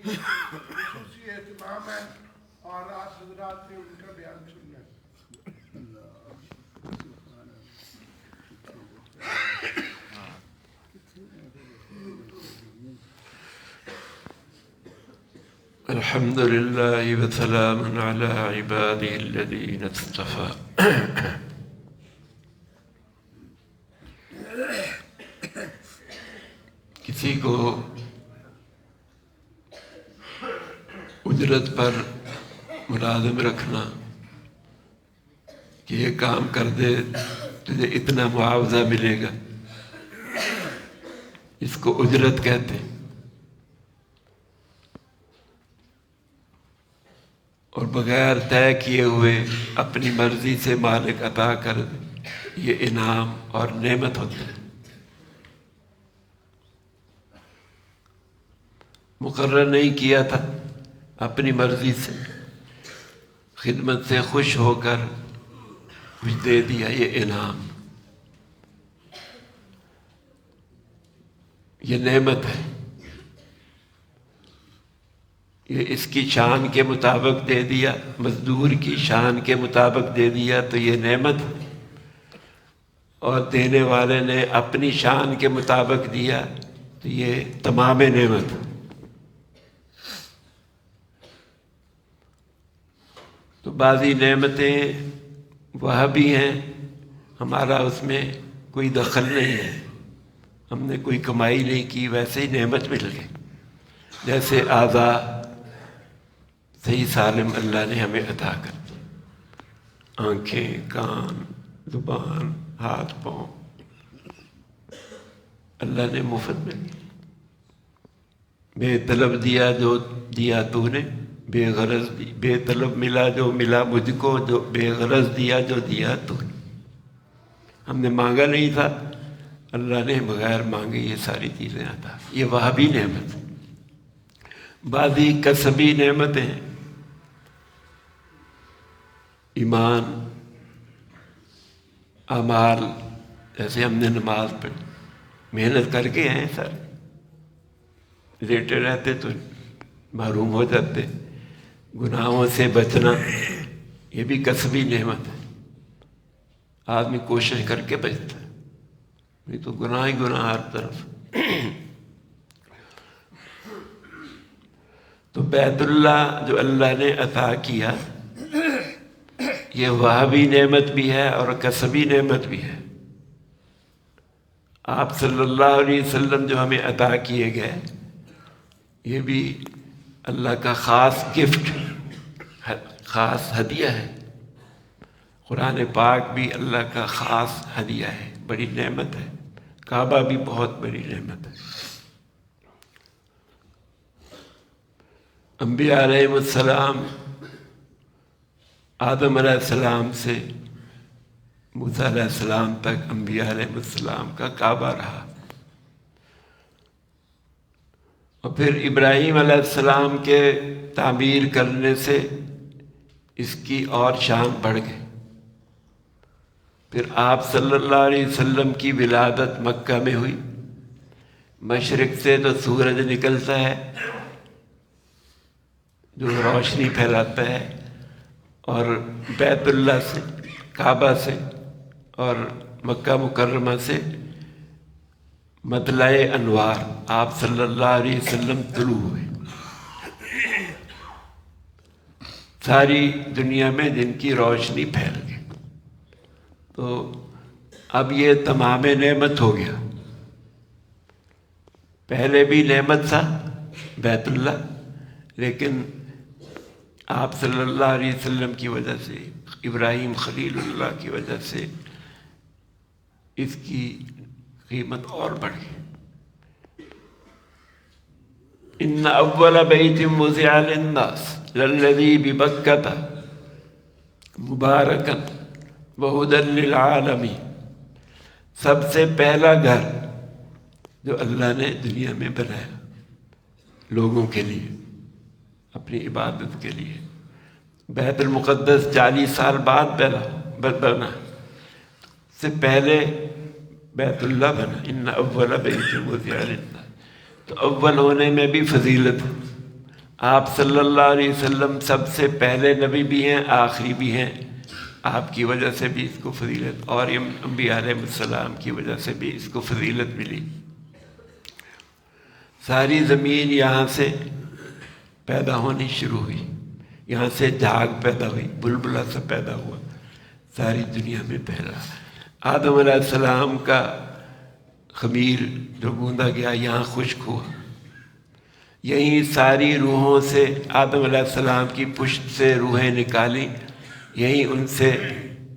کی خصوصی اہتمام ہے اور آپ حضرات نے ان کا بیان سننا ہے۔ الحمد لله وسلام على عباده الذين اصطفى۔ کسی کو اجرت پر ملازم رکھنا کہ یہ کام کر دے تجھے اتنا معاوضہ ملے گا، اس کو اجرت کہتے ہیں، اور بغیر طے کیے ہوئے اپنی مرضی سے مالک عطا کر دے، یہ انعام اور نعمت ہوتا ہے۔ مقرر نہیں کیا تھا، اپنی مرضی سے خدمت سے خوش ہو کر کچھ دے دیا، یہ انعام، یہ نعمت ہے۔ یہ اس کی شان کے مطابق دے دیا، مزدور کی شان کے مطابق دے دیا تو یہ نعمت ہے، اور دینے والے نے اپنی شان کے مطابق دیا تو یہ تمام نعمت ہے۔ تو بعضی نعمتیں وہ بھی ہیں ہمارا اس میں کوئی دخل نہیں ہے، ہم نے کوئی کمائی نہیں کی، ویسے ہی نعمت مل گئی، جیسے اعضاء صحیح سالم اللہ نے ہمیں عطا کر دی، آنکھیں، کان، زبان، ہاتھ، پاؤں، اللہ نے مفت میں دی۔ بے طلب دیا جو دیا تو نے، بے غرض دی، بے طلب ملا جو ملا مجھ کو، جو بے غرض دیا جو دیا تو نے۔ ہم نے مانگا نہیں تھا، اللہ نے بغیر مانگے یہ ساری چیزیں عطا، یہ وہابی نعمت ہے۔ بعضی کسبی نعمتیں ہیں، ایمان، اعمال، جیسے ہم نے نماز پڑھی، محنت کر کے ہیں سر، لیٹے رہتے تو محروم ہو جاتے۔ گناہوں سے بچنا یہ بھی کسبی نعمت ہے، آدمی کوشش کر کے بچتا ہے، نہیں تو گناہ ہی گناہ ہر طرف۔ تو بیت اللہ جو اللہ نے عطا کیا، یہ وہابی نعمت بھی ہے اور کسبی نعمت بھی ہے۔ آپ صلی اللہ علیہ وسلم جو ہمیں عطا کیے گئے، یہ بھی اللہ کا خاص گفٹ، خاص ہدیہ ہے۔ قرآن پاک بھی اللہ کا خاص ہدیہ ہے، بڑی نعمت ہے۔ کعبہ بھی بہت بڑی نعمت ہے۔ انبیاء علیہ السلام، آدم علیہ السلام سے موسیٰ علیہ السلام تک انبیاء علیہ السلام کا کعبہ رہا، اور پھر ابراہیم علیہ السلام کے تعمیر کرنے سے اس کی اور شان بڑھ گئی۔ پھر آپ صلی اللہ علیہ وسلم کی ولادت مکہ میں ہوئی، مشرق سے تو سورج نکلتا ہے جو روشنی پھیلاتا ہے، اور بیت اللہ سے، کعبہ سے اور مکہ مکرمہ سے مطلع انوار آپ صلی اللہ علیہ وسلم طلوع ہوئے، ساری دنیا میں جن کی روشنی پھیل گئی۔ تو اب یہ تمام نعمت ہو گیا۔ پہلے بھی نعمت تھا بیت اللہ، لیکن آپ صلی اللہ علیہ وسلم کی وجہ سے، ابراہیم خلیل اللہ کی وجہ سے اس کی قیمت اور بڑھ گئی۔ ان اول بیت وضع للناس للذی ببکۃ مبارکا وہدی للعالمین، سب سے پہلا گھر جو اللہ نے دنیا میں بنایا لوگوں کے لیے، اپنی عبادت کے لیے۔ بیت المقدس 40 سال بعد بنا، سے پہلے بیت اللہ بنا۔ ان اول بیت وضع للناس، تو اول ہونے میں بھی فضیلت ہے، آپ صلی اللہ علیہ وسلم سب سے پہلے نبی بھی ہیں، آخری بھی ہیں، آپ کی وجہ سے بھی اس کو فضیلت، اور انبیاء علیہ السلام کی وجہ سے بھی اس کو فضیلت ملی۔ ساری زمین یہاں سے پیدا ہونی شروع ہوئی، یہاں سے جھاگ پیدا ہوئی، بلبلہ سا پیدا ہوا، ساری دنیا میں پھیلا۔ آدم علیہ السلام کا خمیر جو گوندا گیا یہاں خشک ہوا، یہیں ساری روحوں سے آدم علیہ السلام کی پشت سے روحیں نکالی، یہیں ان سے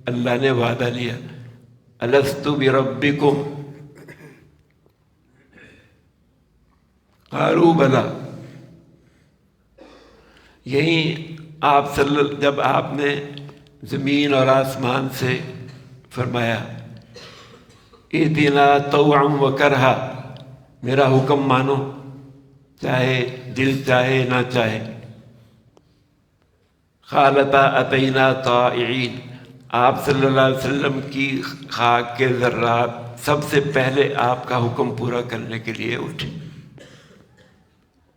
اللہ نے وعدہ لیا، الست بربکم قالوا بلا۔ یہیں جب آپ نے زمین اور آسمان سے فرمایا ائتنا طوعا و کرہا، میرا حکم مانو چاہے دل چاہے نہ چاہے، قالتا اتینا طائعین، آپ صلی اللہ علیہ وسلم کی خاک کے ذرات سب سے پہلے آپ کا حکم پورا کرنے کے لیے اٹھے۔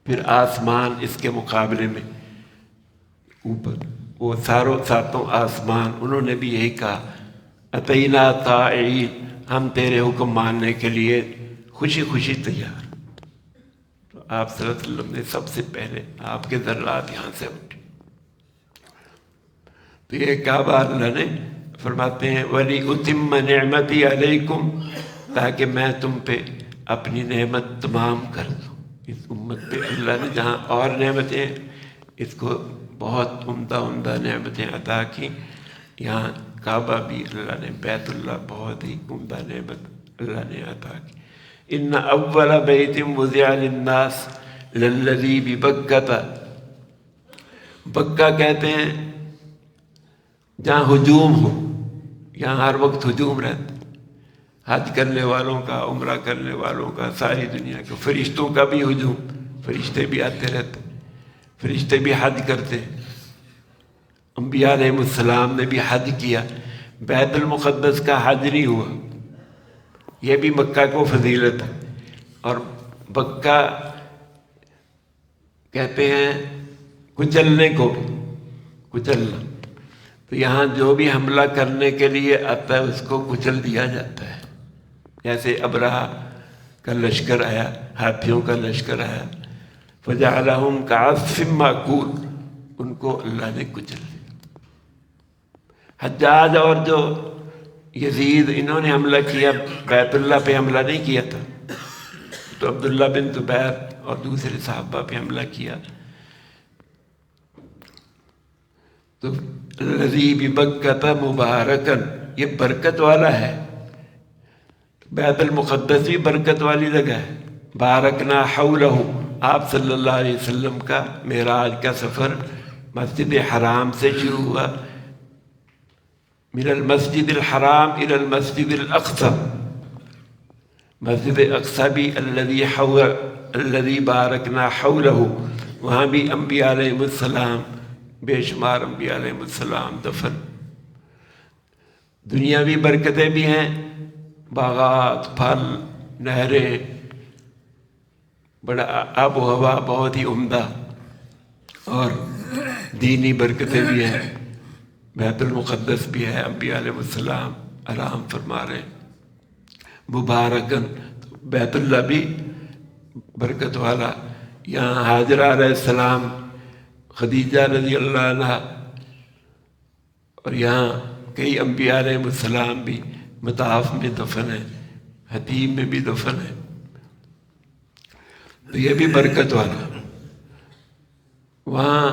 پھر آسمان اس کے مقابلے میں اوپر، وہ ساتوں آسمان، انہوں نے بھی یہی کہا اتینا طائعین، ہم تیرے حکم ماننے کے لیے خوشی خوشی تیار۔ تو آپ صلی اللہ علیہ وسلم نے سب سے پہلے آپ کے ذرات یہاں سے اٹھے۔ تو یہ کعبہ اللہ نے فرماتے ہیں وَلِأُتِمَّ نِعْمَتِي عَلَيْكُمْ، تاکہ میں تم پہ اپنی نعمت تمام کر دوں۔ اس امت پہ اللہ نے جہاں اور نعمتیں اس کو بہت عمدہ نعمتیں عطا کی، یہاں کعبہ بھی اللہ نے، بیت اللہ بہت ہی عمدہ نعمت اللہ نے عطا کی۔ ان اول بیت وضع للناس للذی ببکۃ، بکہ کہتے ہیں جہاں ہجوم ہو، یہاں ہر وقت ہجوم رہتا، حج کرنے والوں کا، عمرہ کرنے والوں کا، ساری دنیا کا، فرشتوں کا بھی ہجوم، فرشتے بھی آتے رہتے، فرشتے بھی حج کرتے، انبیاء علیہ السلام نے بھی حج کیا، بیت المقدس کا حج نہیں ہوا، یہ بھی مکہ کو فضیلت ہے۔ اور مکہ کہتے ہیں کچلنے کو بھی، کچلنا، تو یہاں جو بھی حملہ کرنے کے لیے آتا ہے اس کو کچل دیا جاتا ہے۔ جیسے ابرہہ کا لشکر آیا، ہاتھیوں کا لشکر آیا، فجعلہم کعصف مأکول، ان کو اللہ نے کچل دیا۔ حجاج اور جو یزید، انہوں نے حملہ کیا، بیت اللہ پہ حملہ نہیں کیا تھا، تو عبداللہ بن زبیر اور دوسرے صحابہ پہ حملہ کیا۔ تو الذی ببکۃ مبارکا، یہ برکت والا ہے، بیت المقدس بھی برکت والی جگہ ہے۔ بارکنا حولہ، آپ صلی اللہ علیہ وسلم کا معراج کا سفر مسجد حرام سے شروع ہوا، من المسجد الحرام الى المسجد الاقصی، مسجد اقصی بھی الذی بارکنا حولہ، وہاں بھی انبیاء علیہ السلام، بے شمار انبیاء علیہ السلام دفن۔ دنیاوی برکتیں بھی ہیں، باغات، پھل، نہریں، بڑا آب و ہوا بہت ہی عمدہ، اور دینی برکتیں بھی ہیں، بیت المقدس بھی ہے، انبیاء علیہ السلام آرام فرما رہے ہیں، مبارکن، بیت اللہ بھی برکت والا۔ یہاں حاجرہ علیہ السلام، خدیجہ رضی اللہ عنہ، اور یہاں کئی انبیاء علیہ السلام بھی مطاف میں دفن ہیں، حتیم میں بھی دفن ہیں، تو یہ بھی برکت والا۔ وہاں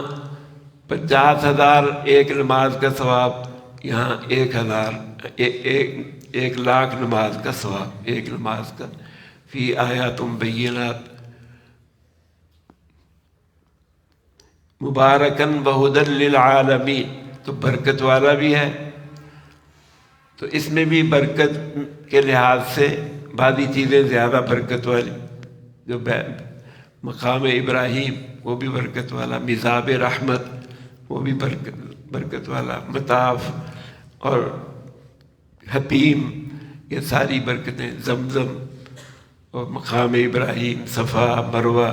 50,000 ایک نماز کا ثواب، یہاں 1,00,000 نماز کا ثواب، ایک نماز کا، فی آیات بینات مبارکن وہدی للعالمین، تو برکت والا بھی ہے۔ تو اس میں بھی برکت کے لحاظ سے بعضی چیزیں زیادہ برکت والی، جو مقام ابراہیم وہ بھی برکت والا، مزاب رحمت وہ بھی برکت والا، مطاف اور حتیم، یہ ساری برکتیں، زمزم اور مقام ابراہیم، صفا، مروہ،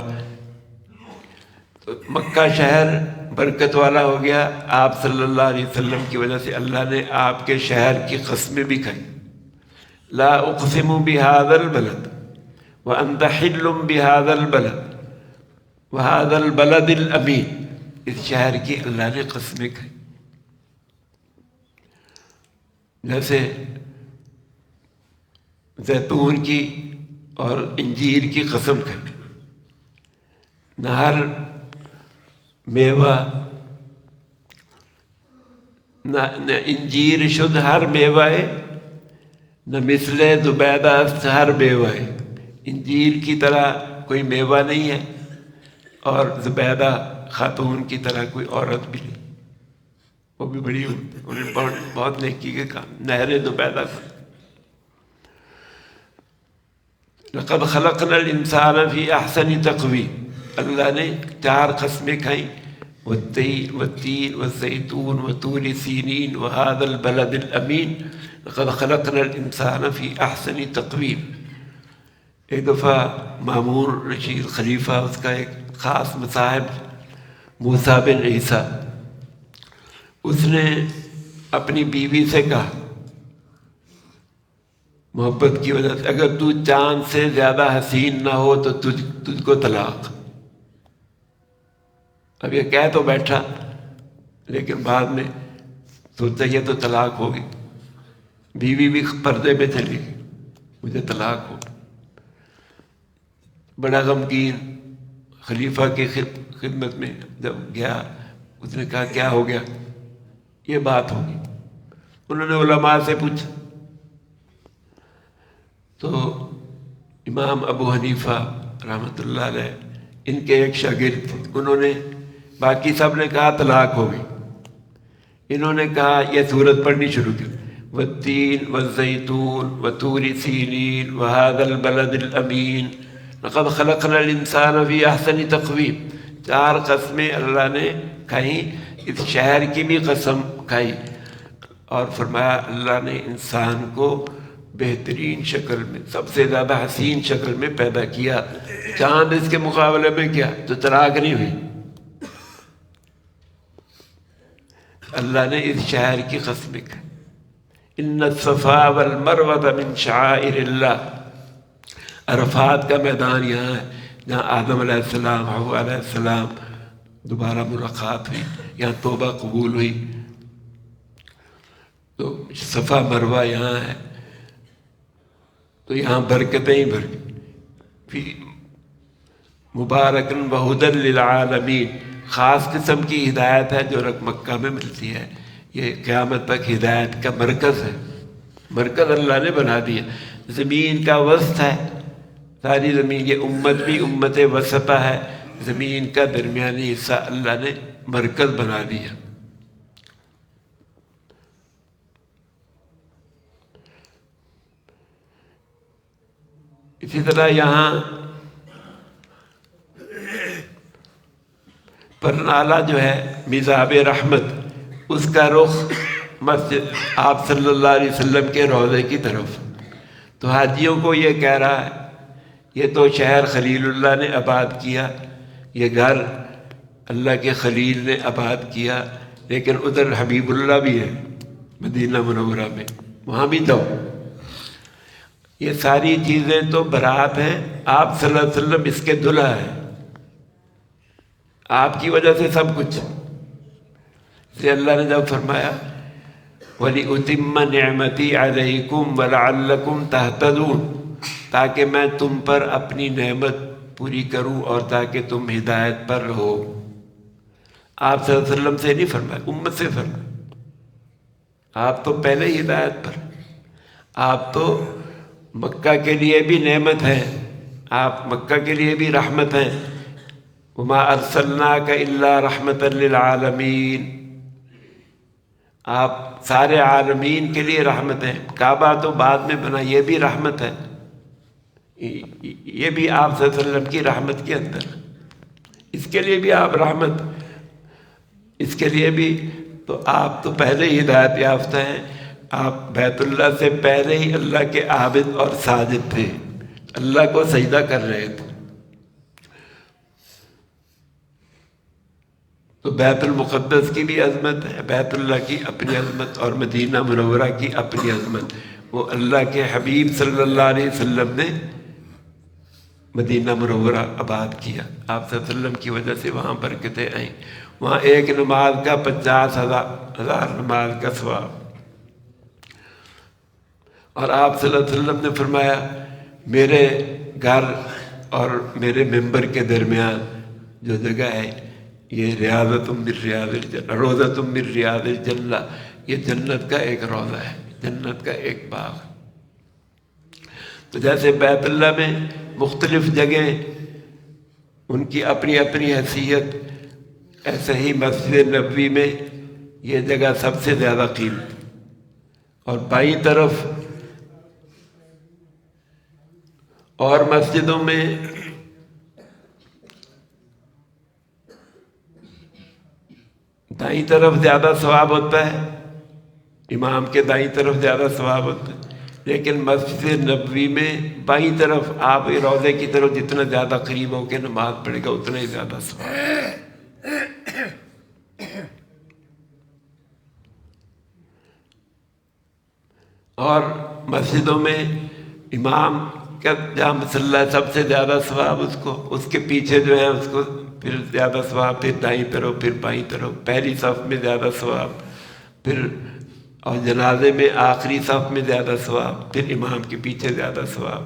مکہ شہر برکت والا ہو گیا آپ صلی اللہ علیہ وسلم کی وجہ سے۔ اللہ نے آپ کے شہر کی قسمیں بھی کھائی، لا اقسم بهذا البلد وانت حل بهذا البلد وهذا البلد الامین، اس شہر کی اللہ نے قسمیں کھائی۔ جیسے زیتون کی اور انجیر کی قسم کھائی، نہ ہر میوہ نہ انجیر شد ہر میوہ ہے، نہ مثل زبیدہ است ہر میوہ ہے۔ انجیر کی طرح کوئی میوہ نہیں ہے اور زبیدہ خاتون کی طرح کوئی عورت بھی نہیں، وہ بھی بڑی انہیں بہت نیکی کے کام، نہر زبیدہ کا۔ لقد خلقنا الانسان فی احسن تقویم، اللہ نے 4 قسمیں کھائیں، والتین والزیتون وطور سینین وهذا البلد الامین، لقد خلقنا الانسان فی احسن تقویم۔ ایک دفعہ مامون رشید خلیفہ، اس کا ایک خاص مصاحب موسیٰ بن عیسیٰ، اس نے اپنی بیوی سے کہا محبت کی وجہ سے، اگر تو چاند سے زیادہ حسین نہ ہو تو تجھ کو طلاق۔ اب یہ کہہ تو بیٹھا، لیکن بعد میں سوچا یہ تو طلاق ہوگی، بیوی بھی پردے میں چلی گئی، مجھے طلاق ہو۔ بڑا غمگین خلیفہ کی خدمت میں جب گیا، اس نے کہا کیا ہو گیا؟ یہ بات ہوگی۔ انہوں نے علماء سے پوچھا تو امام ابو حنیفہ رحمۃ اللہ علیہ، ان کے ایک شاگرد تھے، انہوں نے، باقی سب نے کہا طلاق ہو گئی، انہوں نے کہا یہ سورت پڑھنی شروع کی، والتین والزیتون وطور سینین وهذا البلد الامین لقد خلقنا الانسان فی احسن تقویم۔ 4 قسمیں اللہ نے کھائیں، اس شہر کی بھی قسم کھائی، اور فرمایا اللہ نے انسان کو بہترین شکل میں، سب سے زیادہ حسین شکل میں پیدا کیا، چاند اس کے مقابلے میں کیا تو طلاق نہیں ہوئی۔ اللہ نے اس شہر کی قسمیں کھائی۔ ان الصفا والمروہ من شعائر اللہ، عرفات کا میدان یہاں ہے جہاں آدم علیہ السلام، حوا علیہ السلام دوبارہ ملاقات ہوئی، یہاں توبہ قبول ہوئی، تو صفا مروہ یہاں ہے، تو یہاں برکتیں ہی برکت، مبارکن وہدی للعالمین، خاص قسم کی ہدایت ہے جو مکہ میں ملتی ہے، یہ قیامت تک ہدایت کا مرکز ہے، مرکز اللہ نے بنا دیا، زمین کا وسط ہے، ساری زمین، یہ امت بھی امت وسطہ ہے، زمین کا درمیانی حصہ اللہ نے مرکز بنا دیا۔ اسی طرح یہاں پرنالہ جو ہے میزاب رحمت، اس کا رخ مسجد آپ صلی اللہ علیہ وسلم کے روضے کی طرف، تو حاجیوں کو یہ کہہ رہا ہے یہ تو شہر خلیل اللہ نے آباد کیا، یہ گھر اللہ کے خلیل نے آباد کیا، لیکن ادھر حبیب اللہ بھی ہے مدینہ منورہ میں، وہاں بھی تو یہ ساری چیزیں تو برات ہیں، آپ صلی اللہ علیہ وسلم اس کے دلہا ہیں، آپ کی وجہ سے سب کچھ، سے اللہ نے جب فرمایا وَلِأُتِمَّ نِعْمَتِي عَلَيْكُمْ وَلَعَلَّكُمْ تَهْتَدُونَ، تاکہ میں تم پر اپنی نعمت پوری کروں اور تاکہ تم ہدایت پر رہو۔ آپ صلی اللہ علیہ وسلم سے نہیں فرمایا، امت سے فرمایا، آپ تو پہلے ہی ہدایت پر، آپ تو مکہ کے لیے بھی نعمت ہیں، آپ مکہ کے لیے بھی رحمت ہیں، وما ارسلناک الا رحمت للعالمین، آپ سارے عالمین کے لیے رحمت ہیں، کعبہ تو بعد میں بنا، یہ بھی رحمت ہے، یہ بھی آپ صلی اللہ علیہ وسلم کی رحمت کے اندر، اس کے لیے بھی آپ رحمت، اس کے لیے بھی، تو آپ تو پہلے ہی ہدایت یافتہ ہیں، آپ بیت اللہ سے پہلے ہی اللہ کے عابد اور ساجد تھے، اللہ کو سجدہ کر رہے تھے۔ تو بیت المقدس کی بھی عظمت ہے، بیت اللہ کی اپنی عظمت، اور مدینہ منورہ کی اپنی عظمت. وہ اللہ کے حبیب صلی اللہ علیہ وسلم نے مدینہ منورہ آباد کیا. آپ صلی اللہ علیہ وسلم کی وجہ سے وہاں برکتیں آئیں. وہاں ایک نماز کا 50,000 نماز کا ثواب. اور آپ صلی اللہ علیہ وسلم نے فرمایا میرے گھر اور میرے ممبر کے درمیان جو جگہ ہے یہ ریاضۃ من ریاض الجنہ، روضۃ من ریاض الجنہ، یہ جنت کا ایک روضہ ہے، جنت کا ایک باغ. تو جیسے بیت اللہ میں مختلف جگہیں ان کی اپنی اپنی حیثیت، ایسے ہی مسجد نبوی میں یہ جگہ سب سے زیادہ قیمتی. اور بائیں طرف اور مسجدوں میں دائیں طرف زیادہ ثواب ہوتا ہے، امام کے دائیں طرف زیادہ ثواب ہوتا ہے، لیکن مسجد نبوی میں بائیں طرف آپ روضے کی طرف جتنا زیادہ قریب ہو کے نماز پڑھے گا اتنا ہی زیادہ ثواب. اور مسجدوں میں امام کا جہاں مصلی ہے سب سے زیادہ ثواب اس کو، اس کے پیچھے جو ہے اس کو پھر زیادہ ثواب، پھر دائیں طرف، پھر بائیں طرف، پہلی صف میں زیادہ ثواب، پھر اور جنازے میں آخری صف میں زیادہ ثواب، پھر امام کے پیچھے زیادہ ثواب.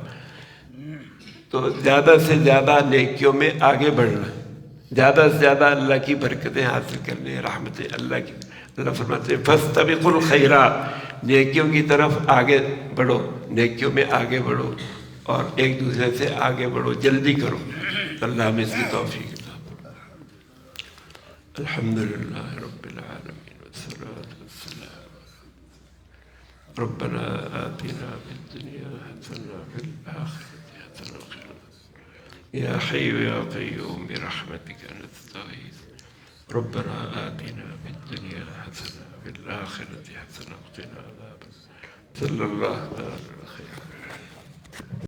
تو زیادہ سے زیادہ نیکیوں میں آگے بڑھنا، زیادہ سے زیادہ اللہ کی برکتیں حاصل کرنے، رحمتیں اللہ کی. اللہ فرماتے ہیں فاستبقوا الخیرات، نیکیوں کی طرف آگے بڑھو، نیکیوں میں آگے بڑھو اور ایک دوسرے سے آگے بڑھو، جلدی کرو. اللہ ہمیں اس کی توفیق عطا فرمائے. الحمدللہ رب العالمین والصلاة والسلام. ربنا آتنا في الدنيا حسنة وفي الآخرة حسنة وقنا يا حي يا قيوم برحمتك نستغيث. ربنا آتنا في الدنيا حسنة وفي الآخرة حسنة وقنا عذاب. صلى الله على خير